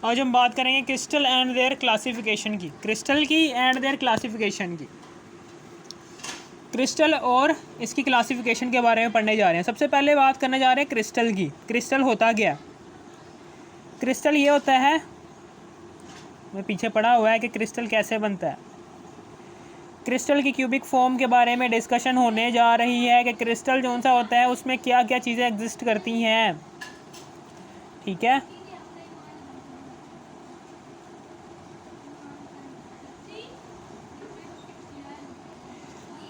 आज हम बात करेंगे क्रिस्टल एंड देयर क्लासिफिकेशन की, क्रिस्टल की एंड देयर क्लासिफिकेशन की। क्रिस्टल और इसकी क्लासिफिकेशन के बारे में पढ़ने जा रहे हैं। सबसे पहले बात करने जा रहे हैं क्रिस्टल की। क्रिस्टल होता क्या? क्रिस्टल ये होता है, मैं पीछे पढ़ा हुआ है कि क्रिस्टल कैसे बनता है। क्रिस्टल की क्यूबिक फॉर्म के बारे में डिस्कशन होने जा रही है कि क्रिस्टल जो सा होता है उसमें क्या क्या चीज़ें एग्जिस्ट करती हैं। ठीक है,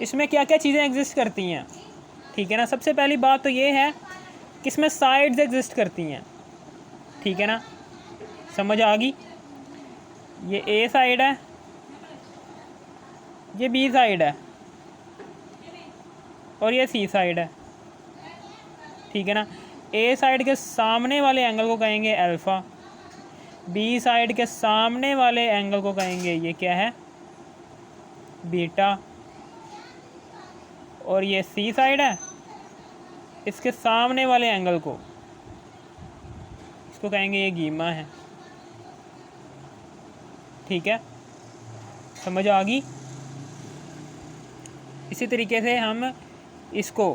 इसमें क्या क्या चीज़ें एग्जिस्ट करती हैं। ठीक है ना, सबसे पहली बात तो ये है कि इसमें साइड्स एग्जिस्ट करती हैं। ठीक है ना, समझ आ गई। ये ए साइड है, ये बी साइड है और ये सी साइड है। ठीक है ना, ए साइड के सामने वाले एंगल को कहेंगे अल्फ़ा, बी साइड के सामने वाले एंगल को कहेंगे ये क्या है, बीटा, और ये सी साइड है, इसके सामने वाले एंगल को इसको कहेंगे ये गीमा है। ठीक है, समझ आ गई। इसी तरीके से हम इसको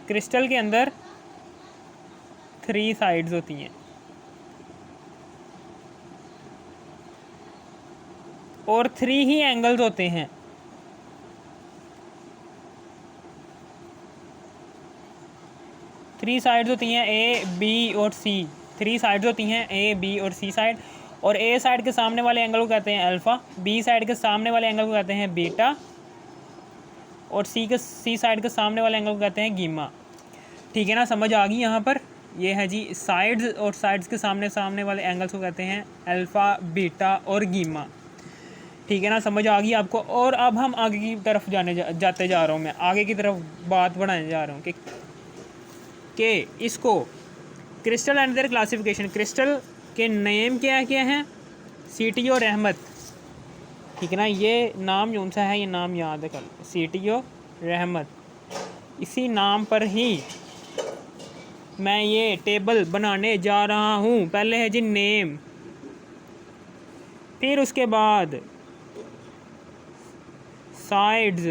क्रिस्टल के अंदर 3 साइड्स होती हैं और 3 ही एंगल्स होते हैं। थ्री साइड्स होती हैं ए, बी और सी। 3 साइड्स होती हैं ए, बी और सी साइड। और ए साइड के सामने वाले एंगल को कहते हैं अल्फ़ा, बी साइड के सामने वाले एंगल को कहते हैं बीटा, और सी साइड के सामने वाले एंगल को कहते हैं गीमा। ठीक है ना, समझ आ गई यहाँ पर। ये है जी साइड्स, और साइड्स के सामने वाले एंगल्स को कहते हैं अल्फ़ा, बीटा और गीमा। ठीक है ना, समझ आ गई आपको। और अब हम आगे की तरफ जाते जा रहा हूँ, मैं आगे की तरफ बात बढ़ाने जा रहा हूँ कि इसको crystal and there classification, crystal के नेम क्या क्या हैं। CTO रहमत। ठीक है ना, ये नाम जो सा है ये नाम याद कर, CTO रहमत। इसी नाम पर ही मैं ये टेबल बनाने जा रहा हूँ। पहले है जी नेम, फिर उसके बाद साइड्स,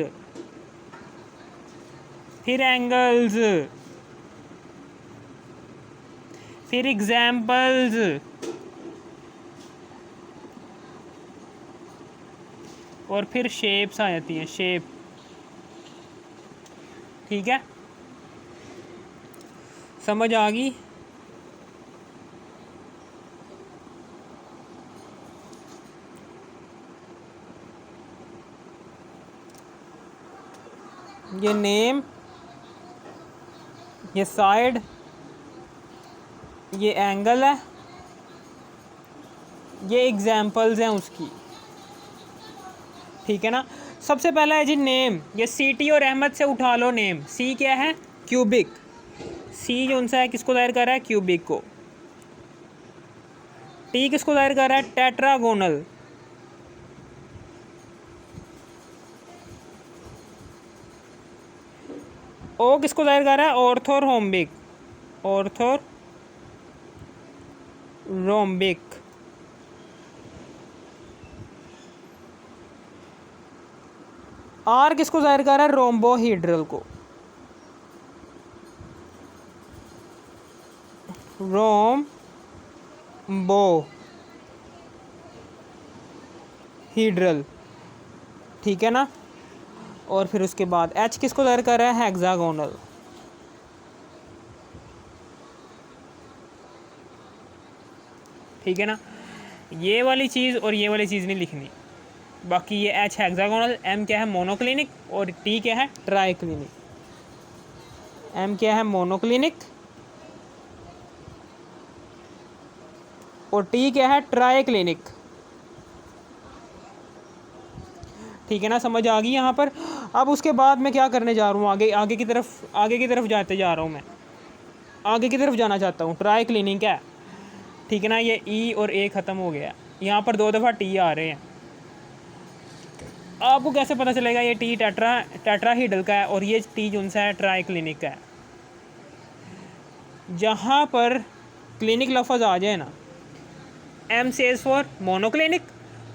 फिर एंगल्स, फिर एग्जाम्पल्स, और फिर शेप्स आ जाती हैं, शेप। ठीक है, समझ आ गई। ये नेम, ये साइड, ये एंगल है, ये एग्जाम्पल्स हैं उसकी। ठीक है ना, सबसे पहला है जी नेम। ये CTO रहमत से उठा लो नेम। सी क्या है, क्यूबिक। सी जो सा है किसको जाहिर कर रहा है, क्यूबिक को। टी किसको जाहिर कर रहा है, टेट्रागोनल। ओ किसको जाहिर कर रहा है, ऑर्थोरोम्बिक, ऑर्थोरोम्बिक। आर किसको जाहिर कर रहा है, रोम्बोहीड्रल को, रोम्बोहीड्रल। ठीक है ना, और फिर उसके बाद एच किसको जाहिर कर रहा है, हेक्सागोनल। ठीक है ना, ये वाली चीज़ और ये वाली चीज़ नहीं लिखनी। बाकी ये एच हेक्सागोनल, एम क्या है, मोनोक्लिनिक, और टी क्या है, ट्राइक्लिनिक। एम क्या है, मोनोक्लिनिक, और टी क्या है, ट्राइक्लिनिक। ठीक है ना, समझ आ गई यहाँ पर। अब उसके बाद मैं क्या करने जा रहा हूँ, आगे की तरफ जाते जा रहा हूँ। मैं आगे की तरफ जाना चाहता हूँ। ट्राइक्लिनिक है। ठीक है ना, ये ई और ए ख़त्म हो गया, यहाँ पर 2 दफ़ा टी आ रहे हैं। आपको कैसे पता चलेगा ये टी टेट्राहीड्रल का है और ये टी जो सा है ट्राइक्लिनिक का है। जहाँ पर क्लिनिक लफ्ज़ आ जाए ना, एम सेज फॉर मोनोक्लिनिक,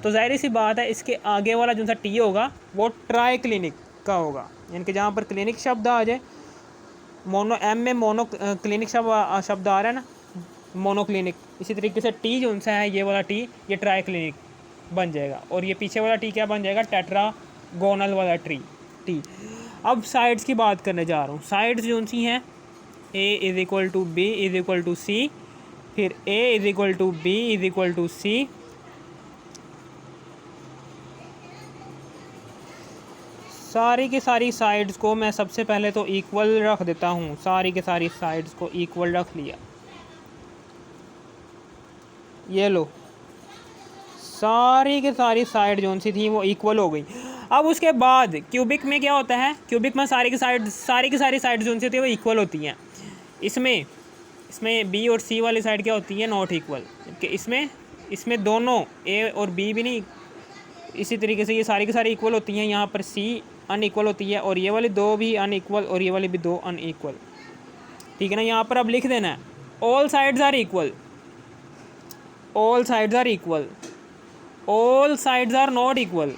तो जाहिर सी बात है इसके आगे वाला जो सा टी होगा वो ट्राई क्लिनिक का होगा, यानी कि जहाँ पर क्लिनिक शब्द आ जाए, मोनो एम में मोनो क्लिनिक शब्द आ रहा है ना, मोनोक्लिनिक, इसी तरीके से टी जो सा है ये वाला टी ये ट्राई क्लिनिक बन जाएगा, और ये पीछे वाला टी क्या बन जाएगा, टेट्रागोनल वाला टी। अब साइड्स की बात करने जा रहा हूँ। साइड्स जो सी हैं A is equal to B is equal to C, फिर A is equal to B is equal to C, सारी की सारी साइड्स को मैं सबसे पहले तो इक्वल रख देता हूँ, सारी की सारी साइड्स को इक्वल रख लिया, ये लो सारी की सारी साइड जो सी थी वो इक्वल हो गई। अब उसके बाद क्यूबिक में क्या होता है, क्यूबिक में सारी की सारी साइड जो सी होती है वो इक्वल होती हैं। इसमें बी और सी वाली साइड क्या होती है, नॉट इक्वल, कि इसमें दोनों ए और बी भी नहीं, इसी तरीके से ये सारी की सारी इक्वल होती हैं, यहाँ पर सी अनइक्वल होती है, और ये वाली दो भी अनइक्वल और ये वाली भी दो अनइक्वल, ठीक है ना। यहाँ पर अब लिख देना है all sides are equal, all sides are equal, all sides are not equal,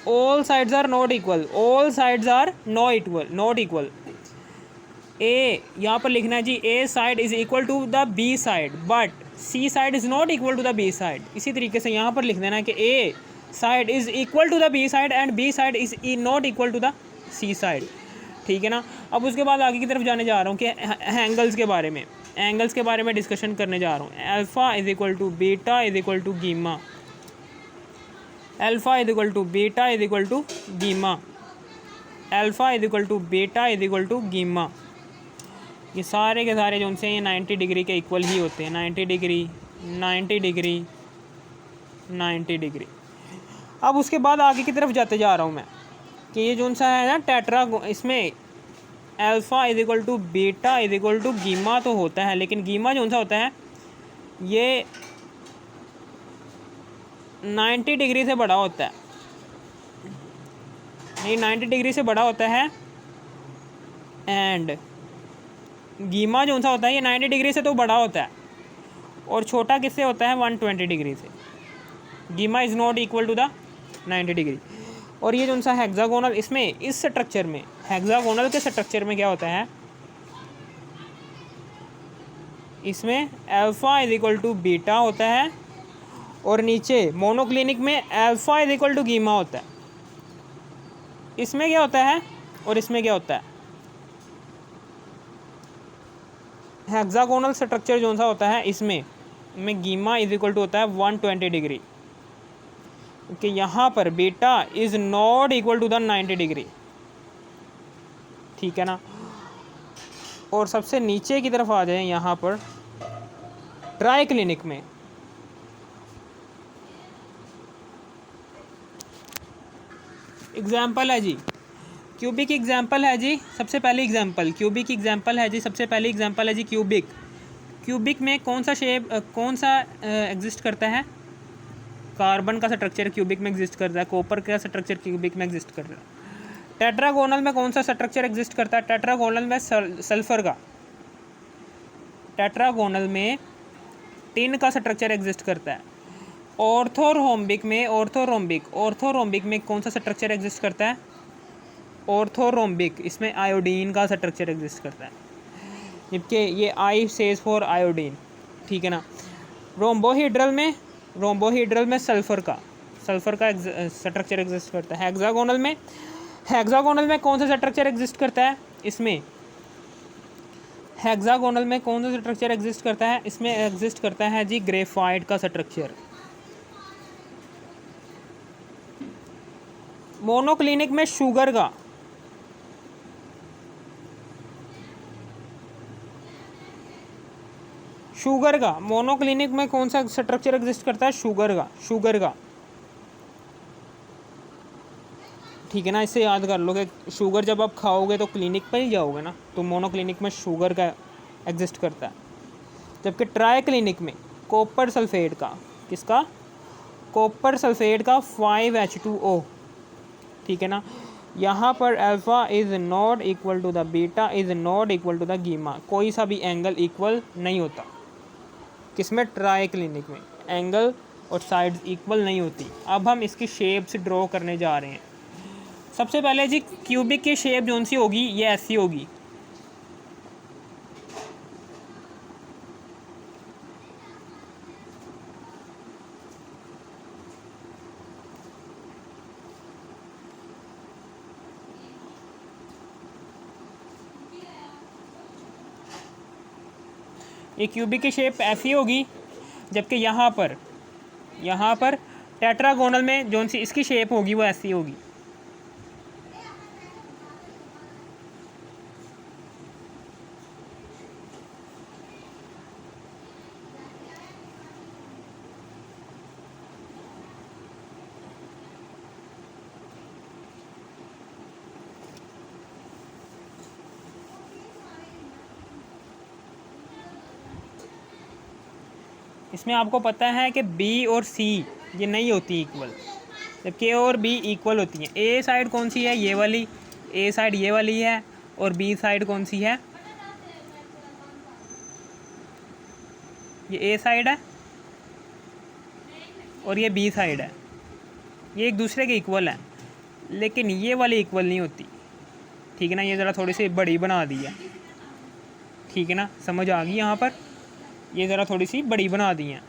all sides are not equal, all sides are not equal. A यहाँ पर लिखना है जी, A side is equal to the B side but C side is not equal to the B side. इसी तरीके से यहाँ पर लिख देना है कि A side is equal to the B side and B side is not equal to the C side, ठीक है ना। अब उसके बाद आगे की तरफ जाने जा रहा हूँ कि एंगल्स के बारे में, एंगल्स के बारे में डिस्कशन करने जा रहा हूँ। Alpha is equal to beta is equal to gamma, alpha is equal to beta is equal to gamma, alpha is equal to beta is equal to gamma. ये सारे के सारे जो उनसे ये 90 डिग्री के इक्वल ही होते हैं, 90 डिग्री 90 डिग्री 90 डिग्री। अब उसके बाद आगे की तरफ जाते जा रहा हूँ मैं कि ये जो सा है ना टेट्रा, इसमें alpha is equal to beta is equal to gamma तो होता है, लेकिन गीमा जो सा होता है ये 90 डिग्री से बड़ा होता है, ये 90 डिग्री से बड़ा होता है, एंड गीमा जो सा होता है ये 90 डिग्री से तो बड़ा होता है, और छोटा किससे होता है, 120 डिग्री से। Gamma is not equal to the 90 degree. और ये जो सा हेक्सागोनल, इसमें इस स्ट्रक्चर में, हेक्सागोनल के स्ट्रक्चर में क्या होता है, इसमें alpha is equal to beta होता है, और नीचे मोनोक्लिनिक में alpha is equal to gamma होता है। इसमें क्या होता है और इसमें क्या होता है, हेक्सागोनल स्ट्रक्चर जो सा होता है इसमें गीमा इज इक्वल टू होता है 120 डिग्री, कि यहाँ पर beta is not equal to the 90 degree, ठीक है ना। और सबसे नीचे की तरफ आ जाए यहाँ पर ट्राई क्लिनिक में, एग्जाम्पल है जी, क्यूबिक एग्जाम्पल है जी, सबसे पहली एग्जाम्पल क्यूबिक एग्जाम्पल है जी, सबसे पहली एग्जाम्पल है जी क्यूबिक। क्यूबिक में कौन सा शेप कौन सा एग्जिस्ट करता है, कार्बन का स्ट्रक्चर क्यूबिक में एग्जिस्ट करता है, कॉपर का स्ट्रक्चर क्यूबिक में एग्जिस्ट करता है। टेट्रागोनल में कौन सा स्ट्रक्चर एग्जिस्ट करता है, टेट्रागोनल में सल्फर का, टेट्रागोनल में टिन का स्ट्रक्चर एग्जिस्ट करता है। ऑर्थोरोम्बिक में ऑर्थोरोम्बिक में कौन सा स्ट्रक्चर एग्जिस्ट करता है, ऑर्थोरोम्बिक, इसमें आयोडीन का स्ट्रक्चर एग्जिस्ट करता है, जबकि ये आई सेज फॉर आयोडीन, ठीक है ना। रोम्बोहीड्रल में सल्फ़र का स्ट्रक्चर एग्जिस्ट करता है। हेक्सागोनल में कौन सा स्ट्रक्चर एग्जिस्ट करता है, इसमें हेक्सागोनल में कौन सा स्ट्रक्चर एग्जिस्ट करता है, इसमें एग्जिस्ट करता है जी ग्रेफाइट का स्ट्रक्चर। मोनोक्लिनिक में शुगर का, मोनोक्लिनिक में कौन सा स्ट्रक्चर एग्जिस्ट करता है, शुगर का, ठीक है ना। इससे याद कर लो कि शुगर जब आप खाओगे तो क्लिनिक पर ही जाओगे ना, तो मोनोक्लिनिक में शुगर का एग्जिस्ट करता है। जबकि ट्राई क्लिनिक में कॉपर सल्फेट का, किसका, कॉपर सल्फेट का 5H2O, ठीक है ना। यहाँ पर alpha is not equal to the beta is not equal to the gamma, कोई सा भी एंगल इक्वल नहीं होता, किसमें, ट्राई क्लिनिक में। एंगल और साइड्स इक्वल नहीं होती। अब हम इसकी शेप्स ड्रॉ करने जा रहे हैं। सबसे पहले जी क्यूबिक की शेप जो सी होगी ये ऐसी होगी। ये क्यूबिक की शेप ऐसी होगी, जबकि यहाँ पर टेट्रागोनल में जो सी इसकी शेप होगी वो ऐसी होगी। इसमें आपको पता है कि बी और सी ये नहीं होती इक्वल, जबकि ए और बी इक्वल होती हैं। ए साइड कौन सी है? ये वाली। ए साइड ये वाली है। और बी साइड कौन सी है? ये ए साइड है और ये बी साइड है। ये एक दूसरे के इक्वल है, लेकिन ये वाली इक्वल नहीं होती। ठीक है ना? ये ज़रा थोड़ी सी बड़ी बना दी है। ठीक है ना? समझ आ गई यहाँ पर? ये ज़रा थोड़ी सी बड़ी बना दी हैं।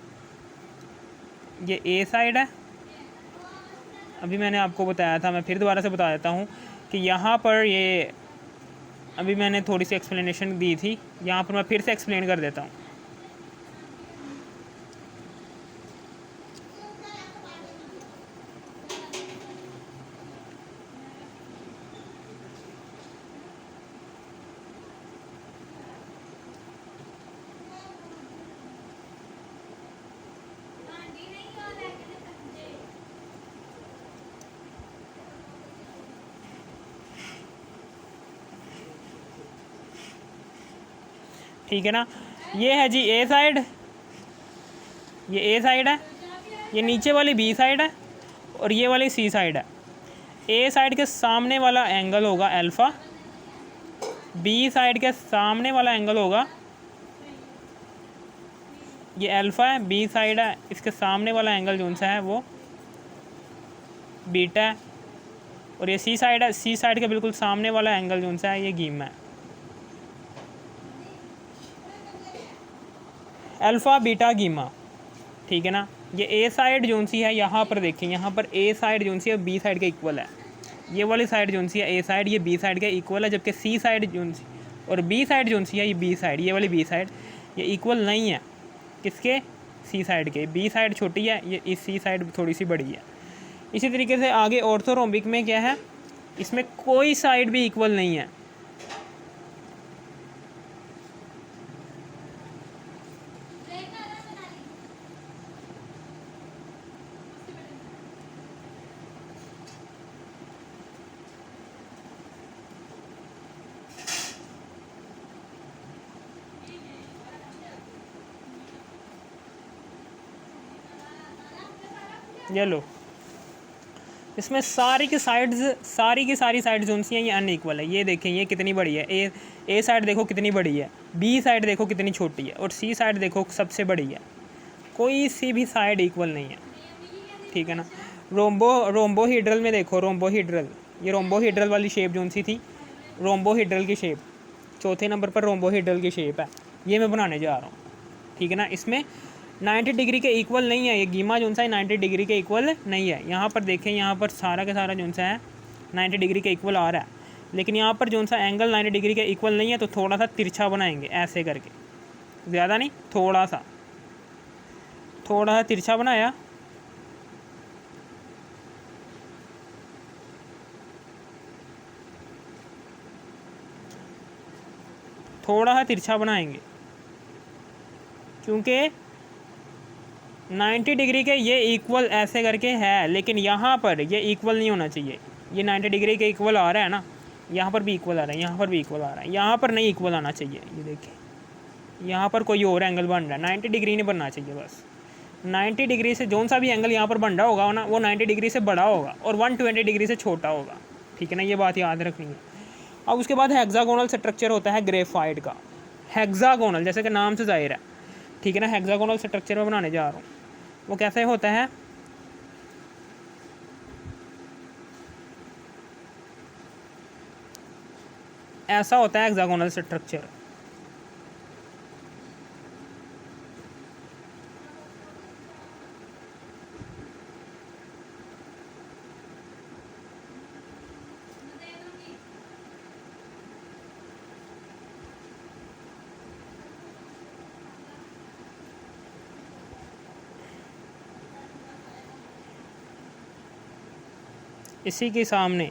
ये ए साइड है। अभी मैंने आपको बताया था, मैं फिर दोबारा से बता देता हूँ कि यहाँ पर ये अभी मैंने थोड़ी सी एक्सप्लेनेशन दी थी, यहाँ पर मैं फिर से एक्सप्लेन कर देता हूँ। ठीक है ना? ये है जी ए साइड, ये ए साइड है, ये नीचे वाली बी साइड है और ये वाली सी साइड है। ए साइड के सामने वाला एंगल होगा अल्फ़ा, बी साइड के सामने वाला एंगल होगा, ये अल्फ़ा है, बी साइड है, इसके सामने वाला एंगल जो सा है वो बीटा है। और ये सी साइड है, सी साइड के बिल्कुल सामने वाला एंगल जो सा है ये गीमा है। Alpha beta gamma. ठीक है ना? ये ए साइड जो सी है, यहाँ पर देखें, यहाँ पर ए साइड जो सी है बी साइड के इक्वल है। ये वाली साइड जो सी है ए साइड, ये बी साइड के इक्वल है, जबकि सी साइड जो सी और बी साइड जो सी है ये बी साइड, ये वाली बी साइड ये इक्वल नहीं है। किसके? सी साइड के। बी साइड छोटी है, ये इस सी साइड थोड़ी सी बड़ी है। इसी तरीके से आगे ऑर्थोरोम्बिक में क्या है? इसमें कोई साइड भी इक्वल नहीं है। ये लो, इसमें सारी की सारी साइड्स जो सी हैं ये अनइक्वल है। ये देखें ये कितनी बड़ी है। ए साइड देखो कितनी बड़ी है, बी साइड देखो कितनी छोटी है, और सी साइड देखो सबसे बड़ी है। कोई सी भी साइड इक्वल नहीं है। ठीक है ना? रोम्बोहीड्रल में देखो, रोम्बोहीड्रल, ये रोम्बोहीड्रल वाली शेप जो सी थी, रोम्बोहीड्रल की शेप, चौथे नंबर पर रोम्बोहीड्रल की शेप है, ये मैं बनाने जा रहा हूँ। ठीक है ना? इसमें 90 डिग्री के इक्वल नहीं है। ये गीमा जो सा है 90 डिग्री के इक्वल नहीं है। यहाँ पर देखें, यहाँ पर सारा का सारा जो सा है 90 डिग्री के इक्वल आ रहा है, लेकिन यहाँ पर जो सा एंगल 90 डिग्री के इक्वल नहीं है। तो थोड़ा सा तिरछा बनाएंगे ऐसे करके, ज़्यादा नहीं, थोड़ा सा तिरछा बनाया। थोड़ा सा तिरछा बनाएंगे, क्योंकि 90 डिग्री के ये इक्वल ऐसे करके है, लेकिन यहाँ पर ये इक्वल नहीं होना चाहिए। ये 90 डिग्री के इक्वल आ रहा है ना, यहाँ पर भी इक्वल आ रहा है, यहाँ पर भी इक्वल आ रहा है, यहाँ पर नहीं इक्वल आना चाहिए। ये देखिए यहाँ पर कोई और एंगल बन रहा है, 90 डिग्री नहीं बनना चाहिए। बस 90 डिग्री से जो सा भी एंगल यहाँ पर बन रहा होगा ना, वो 90 डिग्री से बड़ा होगा और 120 डिग्री से छोटा होगा। ठीक है ना? ये बात याद रखनी है। अब उसके बाद हेक्सागोनल स्ट्रक्चर होता है ग्रेफाइट का। हेक्सागोनल जैसे कि नाम से जाहिर है। ठीक है ना? हेक्सागोनल स्ट्रक्चर में बनाने जा रहा हूँ। वो कैसे होता है, ऐसा होता है हेक्सागोनल स्ट्रक्चर। इसी के सामने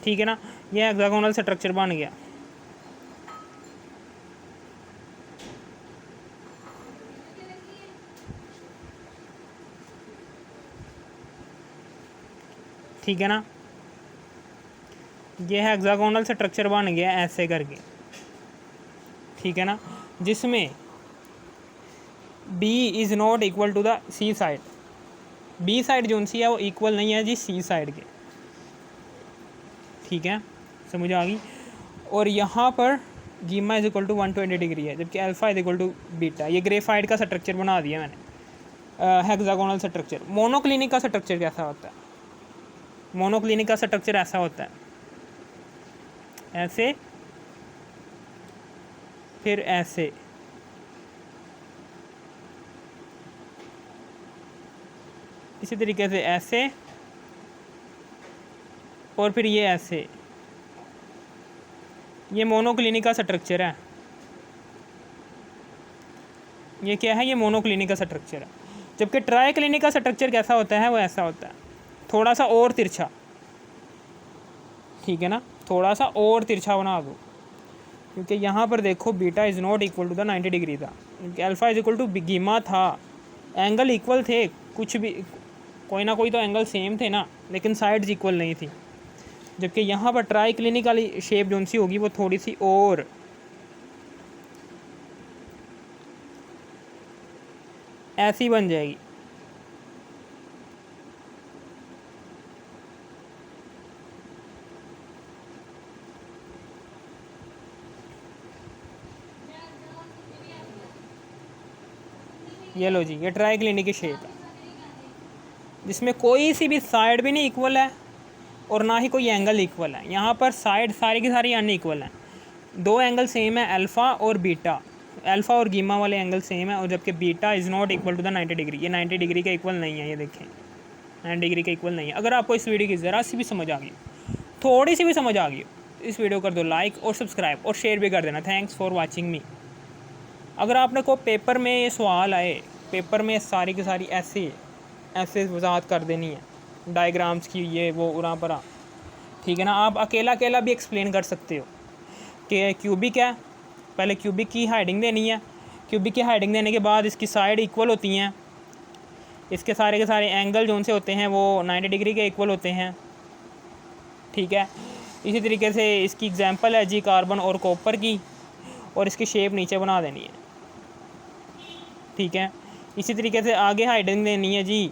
ठीक है ना, ये हेक्सागोनल स्ट्रक्चर बन गया। ठीक है ना, ये हेक्सागोनल स्ट्रक्चर बन गया ऐसे करके। ठीक है ना, जिसमें B is not equal to the C side. B side जो सी है वो इक्वल नहीं है जी सी साइड के। ठीक है, समझ आ गई। और यहाँ पर gamma is equal to 120 degree है, जबकि alpha is equal to beta. ये ग्रेफाइट का स्ट्रक्चर बना दिया मैंने, हेक्सागोनल स्ट्रक्चर। मोनोक्लिनिक का स्ट्रक्चर कैसा होता है, मोनोक्लिनिक का स्ट्रक्चर ऐसा होता है, ऐसे फिर ऐसे, इसी तरीके से ऐसे और फिर ये ऐसे। ये मोनोक्लिनिक का स्ट्रक्चर है। ये क्या है, ये मोनोक्लिनिक का स्ट्रक्चर है। जबकि ट्राइक्लिनिक का स्ट्रक्चर कैसा होता है, वो ऐसा होता है, थोड़ा सा और तिरछा। ठीक है ना, थोड़ा सा और तिरछा बना दो, क्योंकि यहाँ पर देखो beta is not equal to the 90 degree था, alpha is equal to gamma था। एंगल इक्वल थे, कुछ भी कोई ना कोई तो एंगल सेम थे ना, लेकिन साइड्स इक्वल नहीं थी। जबकि यहाँ पर ट्राइक्लिनिक वाली शेप जो सी होगी वो थोड़ी सी और ऐसी बन जाएगी। ये लो जी, ये ट्राइक्लिनिक की शेप है, जिसमें कोई सी भी साइड भी नहीं इक्वल है और ना ही कोई एंगल इक्वल है। यहाँ पर साइड सारी की सारी अनइक्वल हैं। दो एंगल सेम है, अल्फ़ा और बीटा, अल्फ़ा और गीमा वाले एंगल सेम है, और जबकि beta is not equal to the 90 degree. ये 90 डिग्री का इक्वल नहीं है, ये देखें 90 डिग्री का इक्वल नहीं है। अगर आपको इस वीडियो की ज़रा सी भी समझ आ गई, थोड़ी सी भी समझ आ गई, इस वीडियो कर दो लाइक और सब्सक्राइब और शेयर भी कर देना। थैंक्स फॉर वॉचिंग मी। अगर आपने को पेपर में ये सवाल आए, पेपर में सारी की सारी ऐसे ऐसे वजाहत कर देनी है, डायग्राम्स की, ये वो उरा परा। ठीक है ना, आप अकेला अकेला भी एक्सप्लेन कर सकते हो कि क्यूबिक है, पहले क्यूबिक की हाइडिंग देनी है, क्यूबिक की हाइडिंग देने के बाद इसकी साइड इक्वल होती हैं, इसके सारे के सारे एंगल जो से होते हैं वो 90 डिग्री के इक्वल होते हैं। ठीक है, इसी तरीके से इसकी एग्जांपल है जी कार्बन और कॉपर की, और इसकी शेप नीचे बना देनी है। ठीक है, इसी तरीके से आगे हाइडिंग देनी है जी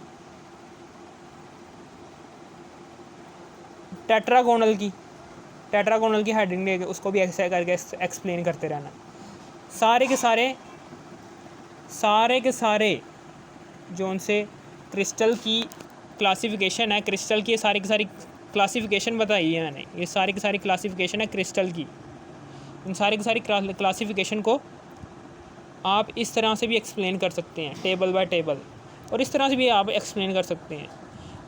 टेट्रागोनल की, टेट्रागोनल की हाइडिंग दे के उसको भी ऐसे करके एक्सप्लेन करते रहना। सारे के सारे जो उनसे क्रिस्टल की क्लासिफिकेशन है, क्रिस्टल की सारी की सारी क्लासिफिकेशन बताई है मैंने, ये सारी की सारी क्लासिफिकेशन है क्रिस्टल की। इन सारी की सारी क्लासिफिकेशन को आप इस तरह से भी एक्सप्लेन कर सकते हैं, टेबल बाय टेबल, और इस तरह से भी आप एक्सप्लेन कर सकते हैं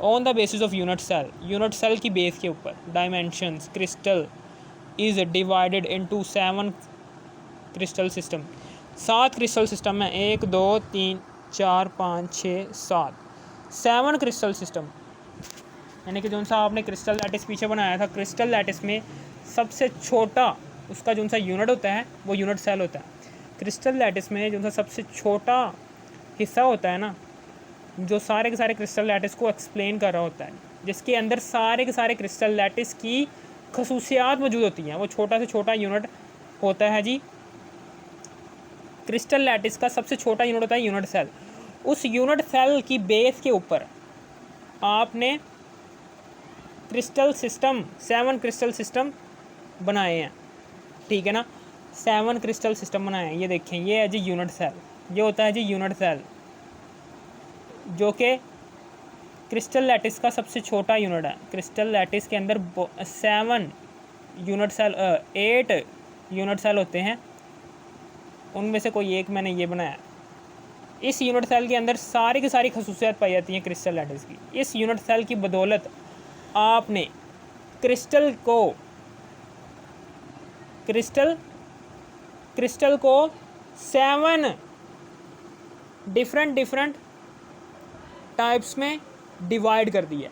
on the basis of unit cell. Unit cell की बेस के ऊपर dimensions, crystal is divided into 7 crystal system. 7 crystal system है, 1 2 3 4 5 6 7 क्रिस्टल सिस्टम। यानी कि जो सा आपने क्रिस्टल लैटिस पीछे बनाया था, क्रिस्टल लैटिस में सबसे छोटा उसका जो सा यूनिट होता है वो यूनिट सेल होता है। क्रिस्टल लैटिस में जो सा सबसे छोटा हिस्सा होता है ना, जो सारे के सारे क्रिस्टल लैटिस को एक्सप्लेन कर रहा होता है, जिसके अंदर सारे के सारे क्रिस्टल लैटिस की खसूसियात मौजूद होती हैं, वो छोटा से छोटा यूनिट होता है जी क्रिस्टल लैटिस का सबसे छोटा यूनिट होता है यूनिट सेल। उस यूनिट सेल की बेस के ऊपर आपने क्रिस्टल सिस्टम 7 क्रिस्टल सिस्टम बनाए हैं, ठीक है ना। 7 क्रिस्टल सिस्टम बनाए हैं। ये देखें, ये है जी यूनिट सेल, ये होता है जी यूनिट सेल जो कि क्रिस्टल लैटिस का सबसे छोटा यूनिट है। क्रिस्टल लैटिस के अंदर 7 यूनिट सेल 8 यूनिट सेल होते हैं, उनमें से कोई एक मैंने ये बनाया। इस यूनिट सेल के अंदर सारी की सारी खसूसियात पाई जाती हैं क्रिस्टल लैटिस की। इस यूनिट सेल की बदौलत आपने क्रिस्टल को 7 डिफरेंट टाइप्स में डिवाइड कर दिया,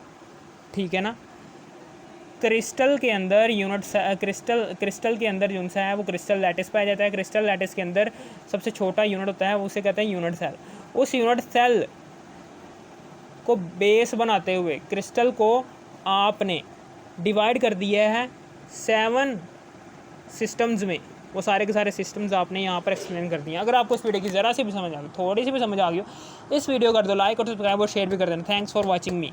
ठीक है ना। क्रिस्टल के अंदर क्रिस्टल के अंदर जो सा है वो क्रिस्टल लैटिस पाया जाता है। क्रिस्टल लैटिस के अंदर सबसे छोटा यूनिट होता है, उसे कहते हैं यूनिट सेल। उस यूनिट सेल को बेस बनाते हुए क्रिस्टल को आपने डिवाइड कर दिया है 7 सिस्टम्स में। वो सारे के सारे सिस्टम्स आपने यहाँ पर एक्सप्लेन कर दिए। अगर आपको इस वीडियो की ज़रा सी भी समझ आ गई, थोड़ी सी भी समझ आ गई हो, इस वीडियो कर दो लाइक और सब्सक्राइब और शेयर भी कर देना। Thanks for watching me.